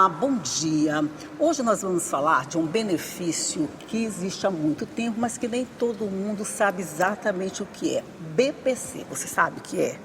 Olá, bom dia. Hoje nós vamos falar de um benefício que existe há muito tempo, mas que nem todo mundo sabe exatamente o que é. BPC, você sabe o que é?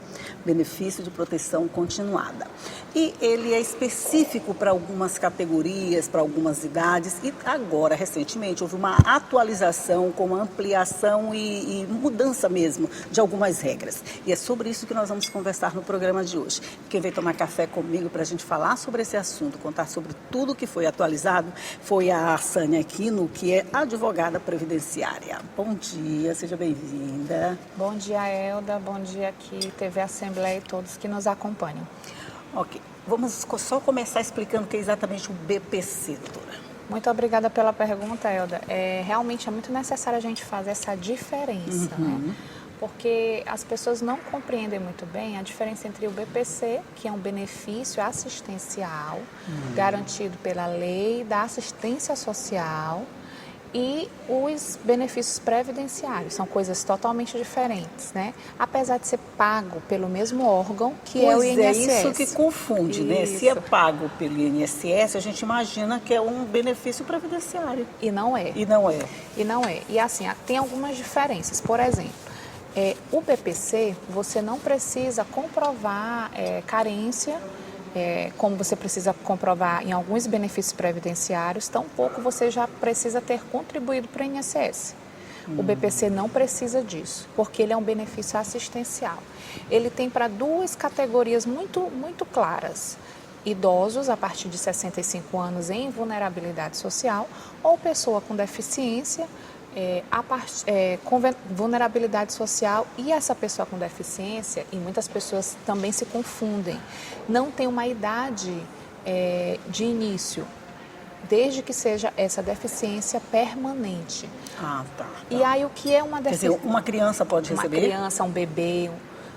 Benefício de Proteção Continuada. E ele é específico para algumas categorias, para algumas idades, e agora, recentemente, houve uma atualização com uma ampliação e mudança mesmo de algumas regras. E é sobre isso que nós vamos conversar no programa de hoje. Quem veio tomar café comigo para a gente falar sobre esse assunto, contar sobre tudo que foi atualizado, foi a Sânia Aquino, que é advogada previdenciária. Bom dia, seja bem-vinda. Bom dia, Elda. Bom dia aqui, TV Assembleia e todos que nos acompanham. Ok, vamos só começar explicando o que é exatamente o BPC, doutora. Muito obrigada pela pergunta, Elda. Realmente é muito necessário a gente fazer essa diferença, né? Porque as pessoas não compreendem muito bem a diferença entre o BPC, que é um benefício assistencial, garantido pela lei da assistência social, e os benefícios previdenciários. São coisas totalmente diferentes, né? Apesar de ser pago pelo mesmo órgão, que é o INSS. É isso que confunde, né? Se é pago pelo INSS, a gente imagina que é um benefício previdenciário. E não é. E não é. E não é. E assim, tem algumas diferenças. Por exemplo, o BPC, você não precisa comprovar carência, como você precisa comprovar em alguns benefícios previdenciários, tampouco você já precisa ter contribuído para o INSS. O BPC não precisa disso, porque ele é um benefício assistencial. Ele tem para duas categorias muito claras: idosos a partir de 65 anos em vulnerabilidade social ou pessoa com deficiência com vulnerabilidade social. E essa pessoa com deficiência, e muitas pessoas também se confundem, não tem uma idade de início, desde que seja essa deficiência permanente. Ah, tá. E aí o que é uma deficiência? Quer dizer, uma criança pode receber? Uma criança, um bebê,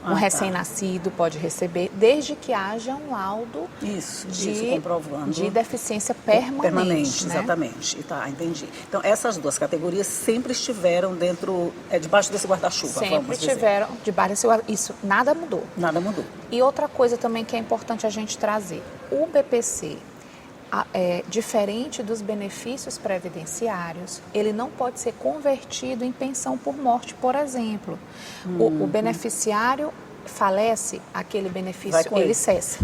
um recém-nascido pode receber, desde que haja um laudo comprovando. de deficiência permanente, né? Exatamente. Tá, entendi. Então, essas duas categorias sempre estiveram debaixo desse guarda-chuva, sempre estiveram debaixo desse guarda-chuva. Isso, nada mudou. Nada mudou. E outra coisa também que é importante a gente trazer: o BPC, diferente dos benefícios previdenciários, ele não pode ser convertido em pensão por morte, por exemplo. O beneficiário falece, aquele benefício, ele cessa.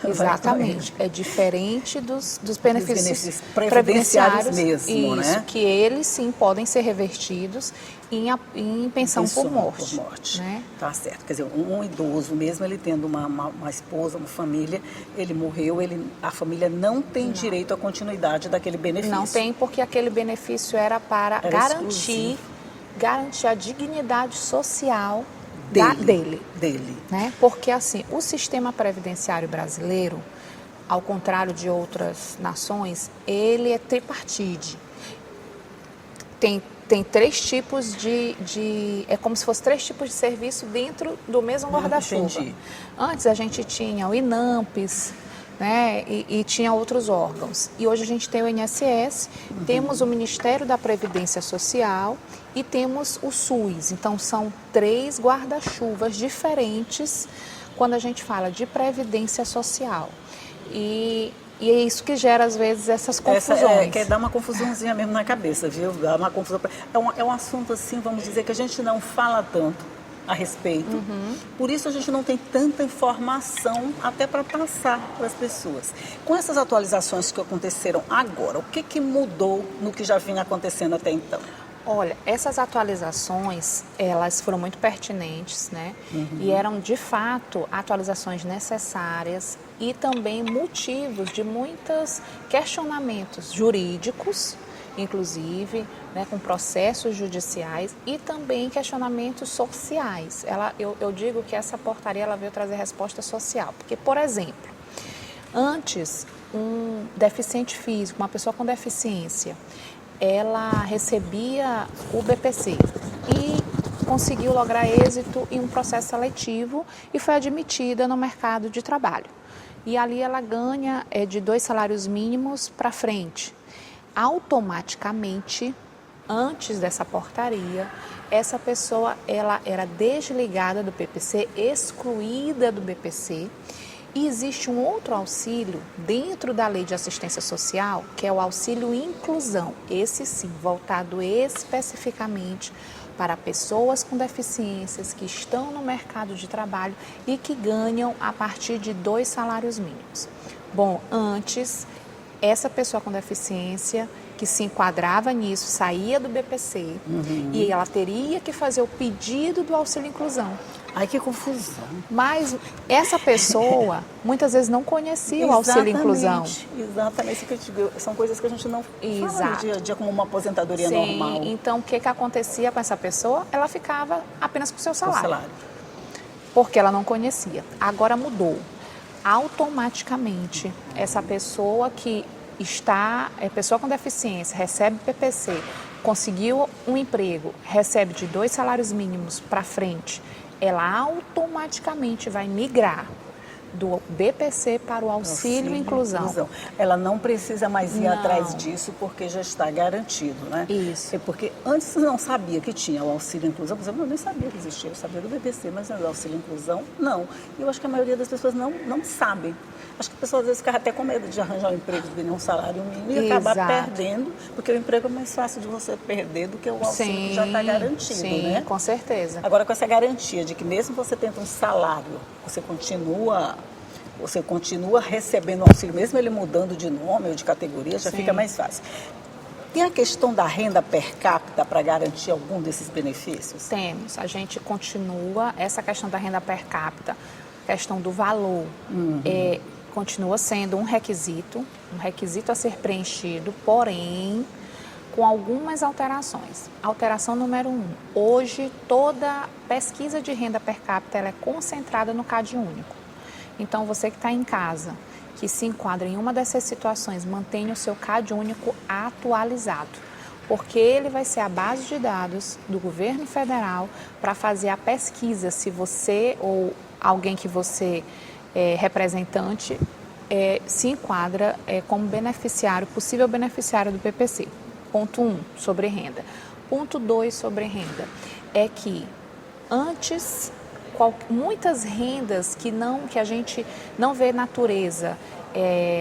Exatamente. É diferente dos benefícios previdenciários mesmo, isso, né? Que eles sim podem ser revertidos em pensão por morte. Né? Tá certo. Quer dizer, um idoso mesmo, ele tendo uma esposa, uma família, ele morreu, a família não tem direito à continuidade daquele benefício. Não tem, porque aquele benefício era para garantir a dignidade social dele. Né? Porque assim, o sistema previdenciário brasileiro, ao contrário de outras nações, ele é tripartite. Tem três tipos é como se fosse três tipos de serviço dentro do mesmo guarda-chuva. Antes a gente tinha o INAMPS, né, e tinha outros órgãos. E hoje a gente tem o INSS, temos o Ministério da Previdência Social e temos o SUS. Então, são três guarda-chuvas diferentes quando a gente fala de previdência social. E é isso que gera, às vezes, essas confusões. Quer dar uma confusãozinha mesmo na cabeça, viu? Dá uma confusão. É um assunto, assim, vamos dizer, que a gente não fala tanto a respeito. Por isso a gente não tem tanta informação até para passar para as pessoas. Com essas atualizações que aconteceram agora, o que mudou no que já vinha acontecendo até então? Olha, essas atualizações, elas foram muito pertinentes, né? E eram, de fato, atualizações necessárias e também motivos de muitos questionamentos jurídicos, inclusive, né, com processos judiciais e também questionamentos sociais. Eu digo que essa portaria ela veio trazer resposta social, porque, por exemplo, antes, um deficiente físico, uma pessoa com deficiência, ela recebia o BPC e conseguiu lograr êxito em um processo seletivo e foi admitida no mercado de trabalho. E ali ela ganha de 2 salários mínimos para frente. Automaticamente, antes dessa portaria, essa pessoa ela era desligada do BPC, excluída do BPC, E existe um outro auxílio dentro da Lei de Assistência Social, que é o auxílio inclusão. Esse sim, voltado especificamente para pessoas com deficiências que estão no mercado de trabalho e que ganham a partir de 2 salários mínimos. Bom, antes, essa pessoa com deficiência que se enquadrava nisso, saía do BPC e ela teria que fazer o pedido do auxílio inclusão. Ai, que confusão. Mas essa pessoa muitas vezes não conhecia o auxílio inclusão. Exatamente, são coisas que a gente não fala no dia a dia como uma aposentadoria normal. Então o que acontecia com essa pessoa? Ela ficava apenas com o seu salário. Porque ela não conhecia. Agora mudou. Automaticamente, essa pessoa que pessoa com deficiência, recebe PPC, conseguiu um emprego, recebe de 2 salários mínimos para frente, ela automaticamente vai migrar do BPC para o auxílio inclusão. Ela não precisa mais ir atrás disso porque já está garantido, né? Isso. É porque antes você não sabia que tinha o auxílio inclusão, por exemplo, eu nem sabia que existia, eu sabia do BPC, mas o auxílio inclusão, não. E eu acho que a maioria das pessoas não sabem. Acho que a pessoa às vezes ficava até com medo de arranjar um emprego de ganhar um salário mínimo e acabar perdendo, porque o emprego é mais fácil de você perder do que o auxílio que já está garantido, sim, né? Com certeza. Agora, com essa garantia de que mesmo você tendo um salário, você continua recebendo o auxílio, mesmo ele mudando de nome ou de categoria, já fica mais fácil. Tem a questão da renda per capita para garantir algum desses benefícios? Temos. A gente continua, essa questão da renda per capita, questão do valor, continua sendo um requisito a ser preenchido, porém, com algumas alterações. Alteração número 1. Hoje, toda pesquisa de renda per capita ela é concentrada no CAD único. Então, você que está em casa, que se enquadra em uma dessas situações, mantenha o seu CAD único atualizado, porque ele vai ser a base de dados do governo federal para fazer a pesquisa se você ou alguém que você é representante se enquadra como beneficiário, possível beneficiário do PPC. Ponto 1, sobre renda. Ponto 2, sobre renda, é que antes, muitas rendas que a gente não vê natureza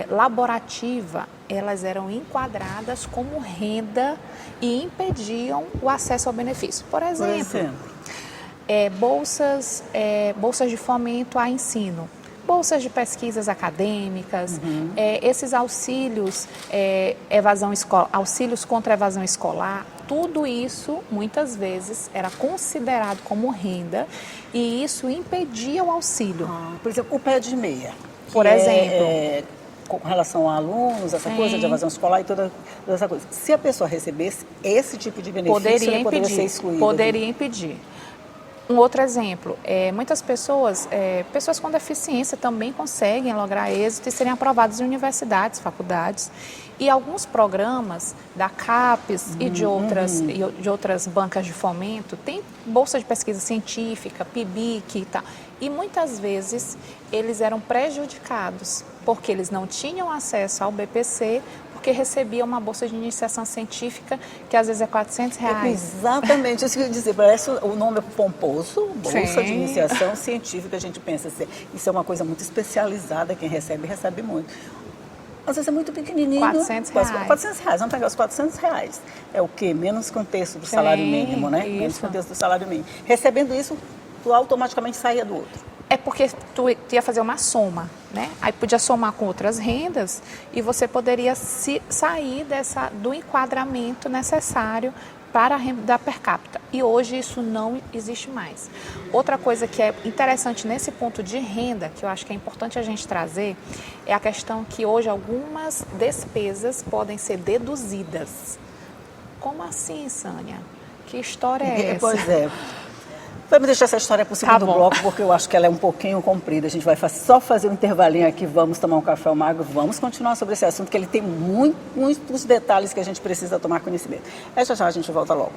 laborativa, elas eram enquadradas como renda e impediam o acesso ao benefício. Por exemplo, bolsas de fomento a ensino, bolsas de pesquisas acadêmicas, esses auxílios, auxílios contra a evasão escolar, tudo isso, muitas vezes, era considerado como renda e isso impedia o auxílio. Por exemplo, o pé de meia. Por exemplo. Com relação a alunos, essa coisa de evasão escolar e toda essa coisa. Se a pessoa recebesse esse tipo de benefício, ela poderia ser excluída. Poderia impedir. Um outro exemplo, muitas pessoas com deficiência também conseguem lograr êxito e serem aprovadas em universidades, faculdades. E alguns programas da CAPES e de outras bancas de fomento têm bolsa de pesquisa científica, PIBIC e tal. E muitas vezes eles eram prejudicados porque eles não tinham acesso ao BPC, porque recebia uma bolsa de iniciação científica que às vezes é R$400. Exatamente, isso que eu ia dizer, parece o nome é pomposo, bolsa de iniciação científica, a gente pensa assim, isso é uma coisa muito especializada, quem recebe muito. Às vezes é muito pequenininho. R$400. R$400, vamos pegar os R$400. É o quê? Menos que um terço do salário mínimo, né? Isso. Menos que um terço do salário mínimo. Recebendo isso, tu automaticamente saía do outro. É porque tu ia fazer uma soma, né? Aí podia somar com outras rendas e você poderia sair do enquadramento necessário para a renda per capita. E hoje isso não existe mais. Outra coisa que é interessante nesse ponto de renda, que eu acho que é importante a gente trazer, é a questão que hoje algumas despesas podem ser deduzidas. Como assim, Sânia? Que história é essa? Pois é. Vamos deixar essa história para o segundo bloco, porque eu acho que ela é um pouquinho comprida. A gente vai só fazer um intervalinho aqui, vamos tomar um café amargo, vamos continuar sobre esse assunto, que ele tem muitos detalhes que a gente precisa tomar conhecimento. Já a gente volta logo.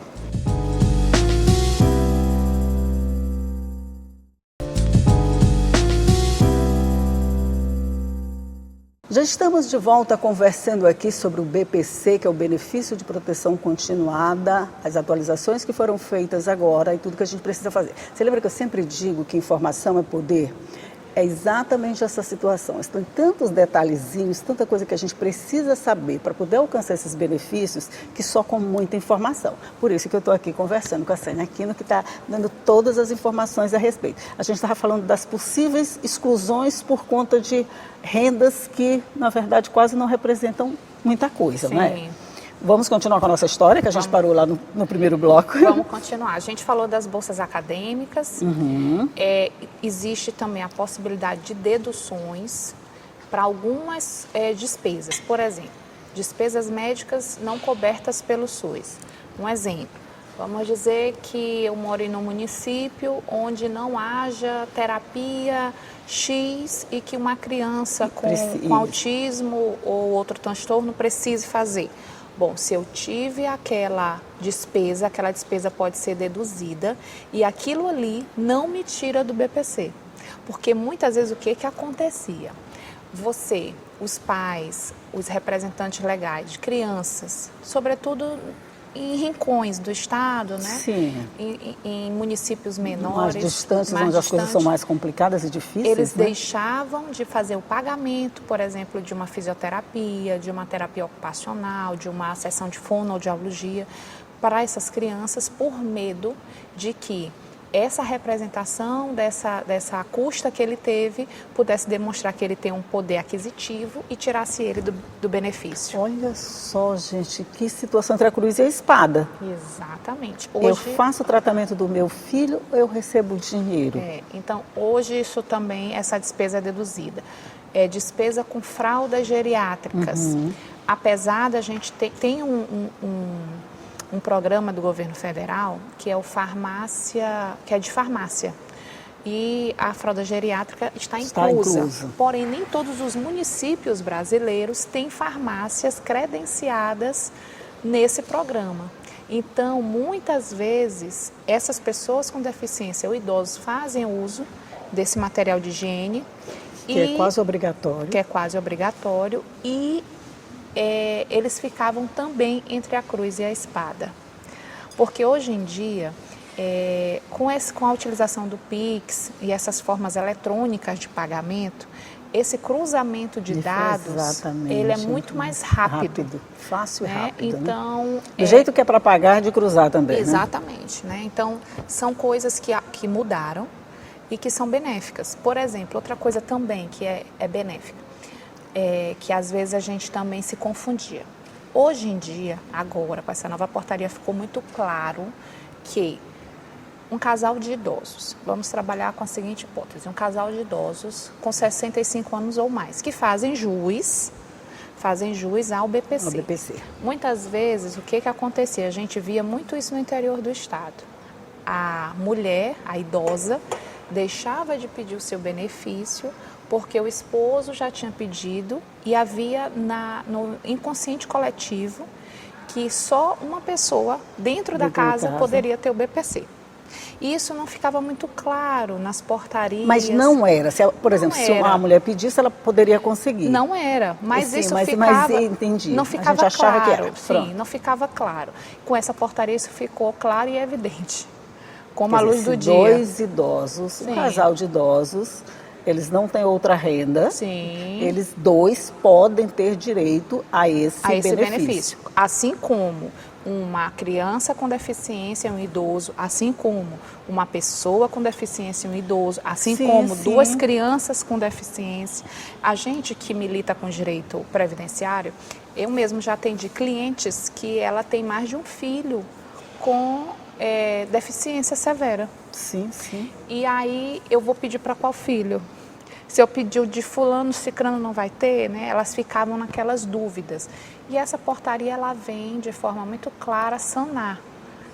Já estamos de volta conversando aqui sobre o BPC, que é o Benefício de Proteção Continuada, as atualizações que foram feitas agora e tudo que a gente precisa fazer. Você lembra que eu sempre digo que informação é poder? É exatamente essa situação. Estão tantos detalhezinhos, tanta coisa que a gente precisa saber para poder alcançar esses benefícios, que só com muita informação. Por isso que eu estou aqui conversando com a Sânia Aquino, que está dando todas as informações a respeito. A gente estava falando das possíveis exclusões por conta de rendas que, na verdade, quase não representam muita coisa, Sim. né? Vamos continuar com a nossa história, que a gente parou lá no primeiro bloco. Vamos continuar. A gente falou das bolsas acadêmicas. Existe também a possibilidade de deduções para algumas despesas. Por exemplo, despesas médicas não cobertas pelo SUS. Um exemplo, vamos dizer que eu moro em um município onde não haja terapia X e que uma criança com autismo ou outro transtorno precise fazer. Bom, se eu tive aquela despesa pode ser deduzida e aquilo ali não me tira do BPC. Porque muitas vezes o que acontecia? Você, os pais, os representantes legais de crianças, sobretudo em rincões do estado, né? Sim. Em municípios menores, mais distantes, onde as coisas são mais complicadas e difíceis. Eles né? deixavam de fazer o pagamento, por exemplo, de uma fisioterapia, de uma terapia ocupacional, de uma sessão de fonoaudiologia para essas crianças por medo de que essa representação dessa custa que ele teve pudesse demonstrar que ele tem um poder aquisitivo e tirasse ele do benefício. Olha só, gente, que situação entre a cruz e a espada. Exatamente. Eu faço o tratamento do meu filho, eu recebo dinheiro. Então, hoje isso também, essa despesa é deduzida. É despesa com fraldas geriátricas. Apesar da gente tem um programa do governo federal que é que é de farmácia. E a fralda geriátrica está inclusa. Porém, nem todos os municípios brasileiros têm farmácias credenciadas nesse programa. Então, muitas vezes, essas pessoas com deficiência ou idosos fazem uso desse material de higiene. Que é quase obrigatório. Que é quase obrigatório. E eles ficavam também entre a cruz e a espada. Porque hoje em dia, com a utilização do Pix e essas formas eletrônicas de pagamento, esse cruzamento de dados, ele é muito mais rápido. Fácil e rápido. Então, do jeito que é para pagar, de cruzar também. Exatamente. Né? Então, são coisas que mudaram e que são benéficas. Por exemplo, outra coisa também que é benéfica, que às vezes a gente também se confundia. Hoje em dia, agora, com essa nova portaria, ficou muito claro que um casal de idosos, vamos trabalhar com a seguinte hipótese, um casal de idosos com 65 anos ou mais, que fazem jus ao BPC. Muitas vezes, o que acontecia? A gente via muito isso no interior do estado. A mulher, a idosa, deixava de pedir o seu benefício porque o esposo já tinha pedido e havia no inconsciente coletivo que só uma pessoa dentro da casa poderia ter o BPC. E isso não ficava muito claro nas portarias. Mas não era. Por exemplo, se uma mulher pedisse, ela poderia conseguir. Não era. Mas sim, isso entendi. Não ficava a gente achava claro. Que era. Sim, não ficava claro. Com essa portaria isso ficou claro e evidente. Como a luz do dia. Dois idosos, um casal de idosos, eles não têm outra renda. Sim. Eles dois podem ter direito a esse benefício. Assim como uma criança com deficiência e um idoso, assim como uma pessoa com deficiência e um idoso, assim como duas crianças com deficiência. A gente que milita com direito previdenciário, eu mesmo já atendi clientes que ela tem mais de um filho com deficiência severa. Sim, sim. E aí eu vou pedir para qual filho? Se eu pedir o de fulano, cicrano não vai ter, né? Elas ficavam naquelas dúvidas. E essa portaria, ela vem de forma muito clara sanar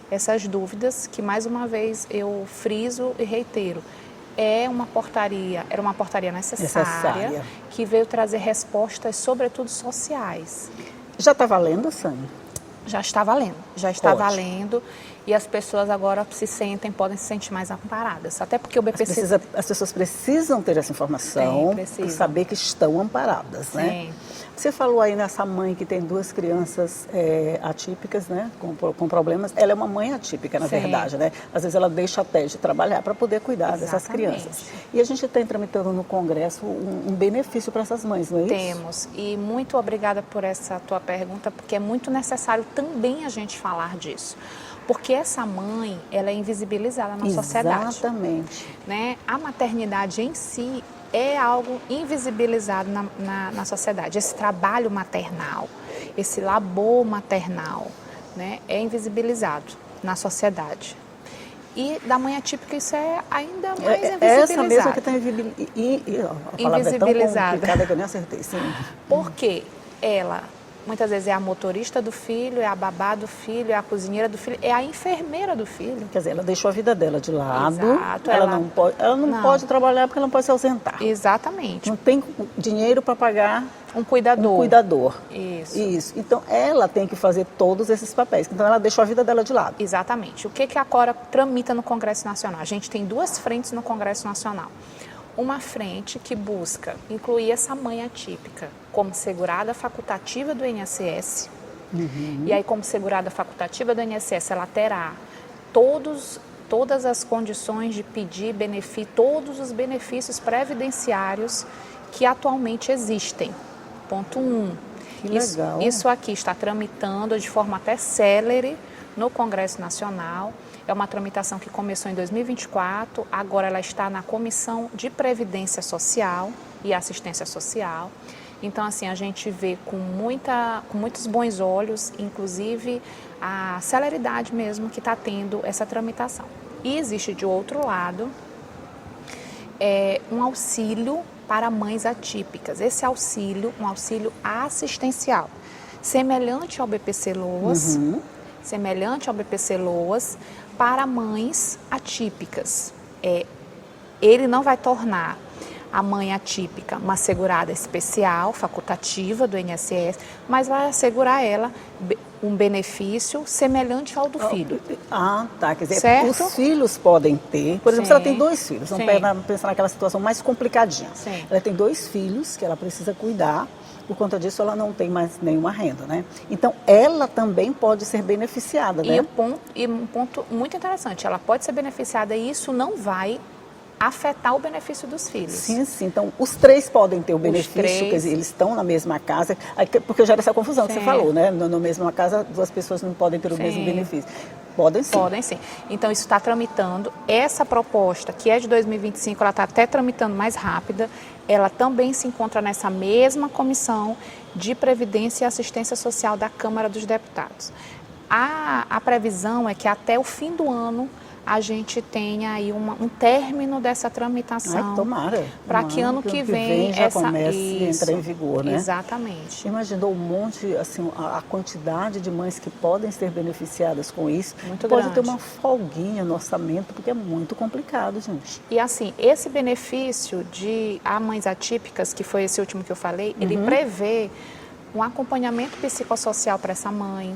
essas dúvidas, que mais uma vez eu friso e reitero. Era uma portaria necessária, que veio trazer respostas, sobretudo sociais. Já está valendo, Sânia? Já está valendo, já está valendo. e as pessoas agora podem se sentir mais amparadas. Até porque o BPC... As pessoas precisam ter essa informação para saber que estão amparadas, Sim. né? Você falou aí nessa mãe que tem 2 crianças atípicas, né, com problemas. Ela é uma mãe atípica, na verdade, né? Às vezes ela deixa até de trabalhar para poder cuidar dessas crianças. E a gente tem tramitando no Congresso um benefício para essas mães, não é isso? Temos. E muito obrigada por essa tua pergunta, porque é muito necessário também a gente falar disso. Porque essa mãe, ela é invisibilizada na sociedade. Exatamente. Né? A maternidade em si é algo invisibilizado na sociedade. Esse trabalho maternal, esse labor maternal, né, é invisibilizado na sociedade. E da mãe atípica isso é ainda mais invisibilizado. Essa mesma que está invisibilizada. Que eu nem acertei, sim. Porque ela... Muitas vezes é a motorista do filho, é a babá do filho, é a cozinheira do filho, é a enfermeira do filho. Quer dizer, ela deixou a vida dela de lado. Exato, ela não pode trabalhar porque ela não pode se ausentar. Exatamente. Não tem dinheiro para pagar um cuidador. Isso. Então, ela tem que fazer todos esses papéis. Então, ela deixou a vida dela de lado. Exatamente. O que a Cora tramita no Congresso Nacional? A gente tem 2 frentes no Congresso Nacional. Uma frente que busca incluir essa mãe atípica como segurada facultativa do INSS. E aí, como segurada facultativa do INSS, ela terá todas as condições de pedir benefício, todos os benefícios previdenciários que atualmente existem. Ponto 1. Que legal. Isso aqui está tramitando de forma até célere no Congresso Nacional. É uma tramitação que começou em 2024, agora ela está na Comissão de Previdência Social e Assistência Social. Então, assim, a gente vê com muitos bons olhos, inclusive a celeridade mesmo que está tendo essa tramitação. E existe, de outro lado, um auxílio para mães atípicas. Esse auxílio, um auxílio assistencial, semelhante ao BPC LOAS, para mães atípicas. Ele não vai tornar a mãe atípica uma segurada especial, facultativa do INSS, mas vai assegurar ela um benefício semelhante ao do filho. Tá. Quer dizer, certo? Os filhos podem ter, por exemplo, se ela tem 2 filhos, vamos pensar naquela situação mais complicadinha. Sim. Ela tem 2 filhos que ela precisa cuidar. Por conta disso, ela não tem mais nenhuma renda, né? Então, ela também pode ser beneficiada, né? E um ponto muito interessante, ela pode ser beneficiada e isso não vai afetar o benefício dos filhos. Sim. Então, os 3 podem ter o benefício, quer dizer, eles estão na mesma casa, porque gera essa confusão que você falou, né? Na mesma casa, 2 pessoas não podem ter o mesmo benefício. Podem sim. Podem sim. Então, isso está tramitando. Essa proposta, que é de 2025, ela está até tramitando mais rápida. Ela também se encontra nessa mesma Comissão de Previdência e Assistência Social da Câmara dos Deputados. A previsão é que até o fim do ano a gente tenha aí um término dessa tramitação. Tomara. Para que ano que vem já comece a entrar em vigor, né? Exatamente. Imaginou um monte, assim, a quantidade de mães que podem ser beneficiadas com isso. Muito Pode grande. ter uma folguinha no orçamento, porque é muito complicado, gente. E assim, esse benefício a mães atípicas, que foi esse último que eu falei, ele prevê um acompanhamento psicossocial para essa mãe.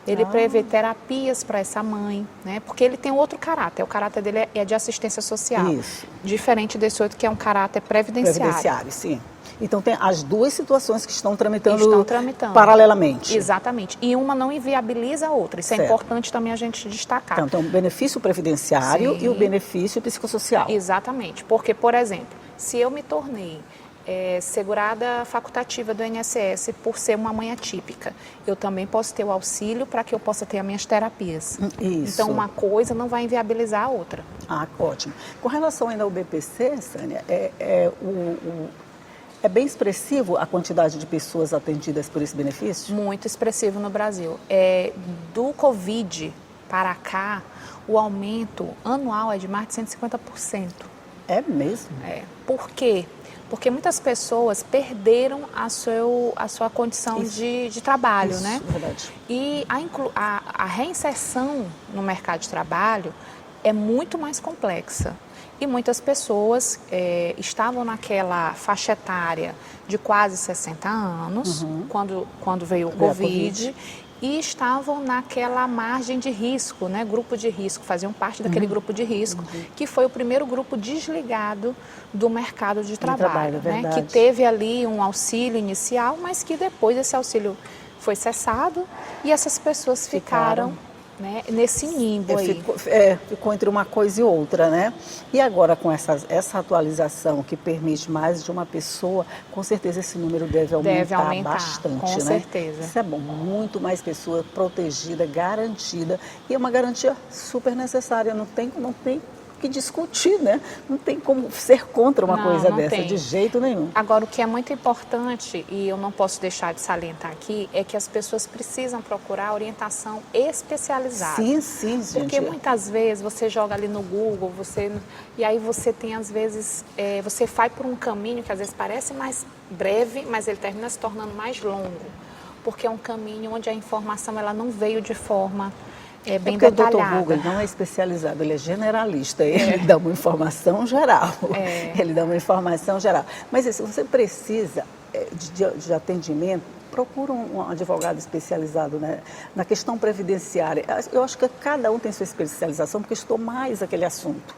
Ele prevê terapias para essa mãe, né? Porque ele tem outro caráter. O caráter dele é de assistência social. Isso. Diferente desse outro que é um caráter previdenciário. Previdenciário, sim. Então, tem as 2 situações que estão tramitando paralelamente. Exatamente. E uma não inviabiliza a outra. Isso é importante também a gente destacar. Então, o benefício previdenciário e o benefício psicossocial. Exatamente. Porque, por exemplo, se eu me tornei segurada facultativa do INSS por ser uma mãe atípica, eu também posso ter o auxílio para que eu possa ter as minhas terapias. Isso. Então, uma coisa não vai inviabilizar a outra. Ótimo. Com relação ainda ao BPC, Sânia, é bem expressivo a quantidade de pessoas atendidas por esse benefício? Muito expressivo no Brasil. Do Covid para cá, o aumento anual é de mais de 150%. É mesmo? Por quê? Porque muitas pessoas perderam a sua condição de trabalho, né? Verdade. E a reinserção no mercado de trabalho é muito mais complexa. E muitas pessoas estavam naquela faixa etária de quase 60 anos, quando veio o Covid, e estavam naquela margem de risco, né? Grupo de risco, faziam parte daquele grupo de risco, que foi o primeiro grupo desligado do mercado de trabalho, né? Que teve ali um auxílio inicial, mas que depois esse auxílio foi cessado e essas pessoas ficaram né, nesse limbo aí. Ficou entre uma coisa e outra, né? E agora com essa atualização que permite mais de uma pessoa, com certeza esse número deve aumentar bastante, com certeza. Isso é bom, muito mais pessoa protegida, garantida, e é uma garantia super necessária, não tem que discutir, né? Não tem como ser contra uma coisa dessa, de jeito nenhum. Agora, o que é muito importante, e eu não posso deixar de salientar aqui, é que as pessoas precisam procurar orientação especializada. Sim, sim, gente. Porque muitas vezes você joga ali no Google, e aí você tem, às vezes, você vai por um caminho que às vezes parece mais breve, mas ele termina se tornando mais longo. Porque é um caminho onde a informação ela não veio de forma bem detalhada. Porque o Dr. Google não é especializado, ele é generalista, ele dá uma informação geral. Ele dá uma informação geral. Mas se você precisa de atendimento, procura um advogado especializado, né, na questão previdenciária. Eu acho que cada um tem sua especialização, porque estou mais aquele assunto.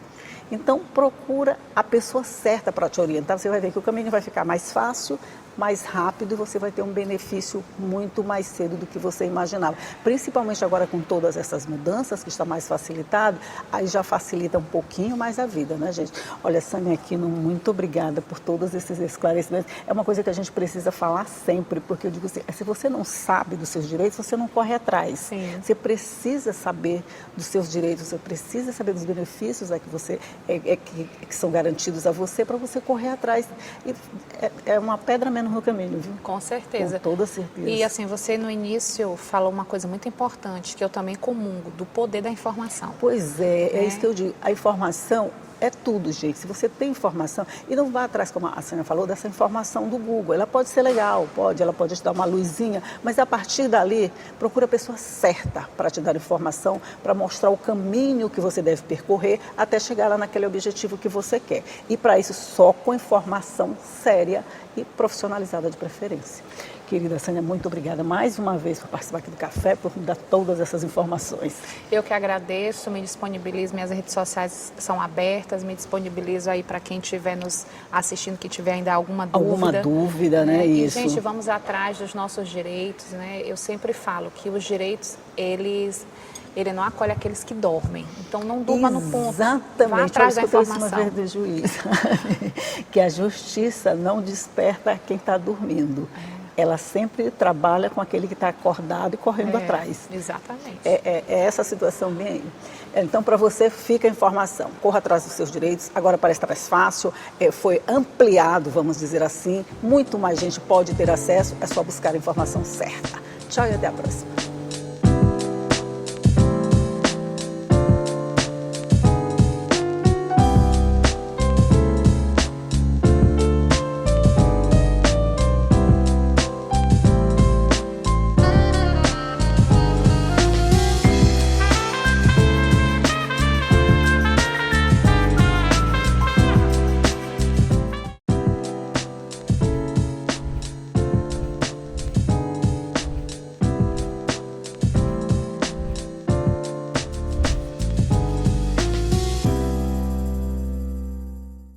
Então, procura a pessoa certa para te orientar. Você vai ver que o caminho vai ficar mais fácil, mais rápido, e você vai ter um benefício muito mais cedo do que você imaginava. Principalmente agora com todas essas mudanças, que está mais facilitado, aí já facilita um pouquinho mais a vida, né, gente? Olha, Sânia Aquino, muito obrigada por todos esses esclarecimentos. É uma coisa que a gente precisa falar sempre, porque eu digo assim, se você não sabe dos seus direitos, você não corre atrás. Sim. Você precisa saber dos seus direitos, você precisa saber dos benefícios que são garantidos a você, para você correr atrás. E é uma pedra menos no caminho, viu? Com certeza. Com toda certeza. E assim, você no início falou uma coisa muito importante, que eu também comungo, do poder da informação. Pois é isso que eu digo. A informação é tudo, gente. Se você tem informação, e não vá atrás, como a Sânia falou, dessa informação do Google. Ela pode ser legal, ela pode te dar uma luzinha, mas a partir dali, procura a pessoa certa para te dar informação, para mostrar o caminho que você deve percorrer até chegar lá naquele objetivo que você quer. E para isso, só com informação séria e profissionalizada de preferência. Querida Sânia, muito obrigada mais uma vez por participar aqui do Café, por me dar todas essas informações. Eu que agradeço, me disponibilizo, minhas redes sociais são abertas, me disponibilizo aí para quem estiver nos assistindo, que tiver ainda alguma dúvida. Alguma dúvida, né? E, isso. gente, vamos atrás dos nossos direitos, né? Eu sempre falo que os direitos, ele não acolhe aqueles que dormem. Então, não durma no ponto. Exatamente. Vá atrás da informação. Uma vez do juiz, que a justiça não desperta quem está dormindo. Ela sempre trabalha com aquele que está acordado e correndo atrás. Exatamente. É essa situação bem aí. Então, para você, fica a informação. Corra atrás dos seus direitos. Agora parece estar mais fácil. Foi ampliado, vamos dizer assim. Muito mais gente pode ter acesso. É só buscar a informação certa. Tchau e até a próxima.